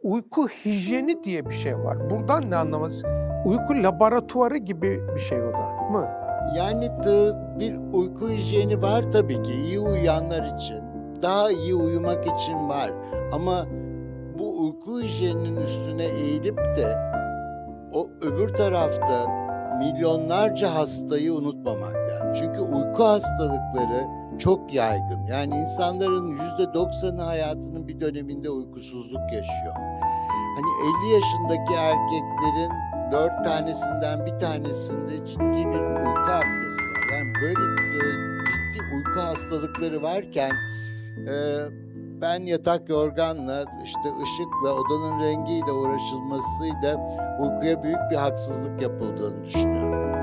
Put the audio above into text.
uyku hijyeni diye bir şey var. Buradan ne anlaması? Uyku laboratuvarı gibi bir şey o da mı? Yani bir uyku hijyeni var tabii ki. İyi uyuyanlar için, daha iyi uyumak için var. Ama bu uyku hijyeninin üstüne eğilip de o öbür tarafta milyonlarca hastayı unutmamak lazım. Çünkü uyku hastalıkları çok yaygın. Yani insanların %90'ı hayatının bir döneminde uykusuzluk yaşıyor. Hani 50 yaşındaki erkeklerin 4 tanesinden bir tanesinde ciddi bir uyku apnesi var. Yani böyle ciddi uyku hastalıkları varken ben yatak yorganla, işte ışıkla, odanın rengiyle uğraşılmasıyla uykuya büyük bir haksızlık yapıldığını düşünüyorum.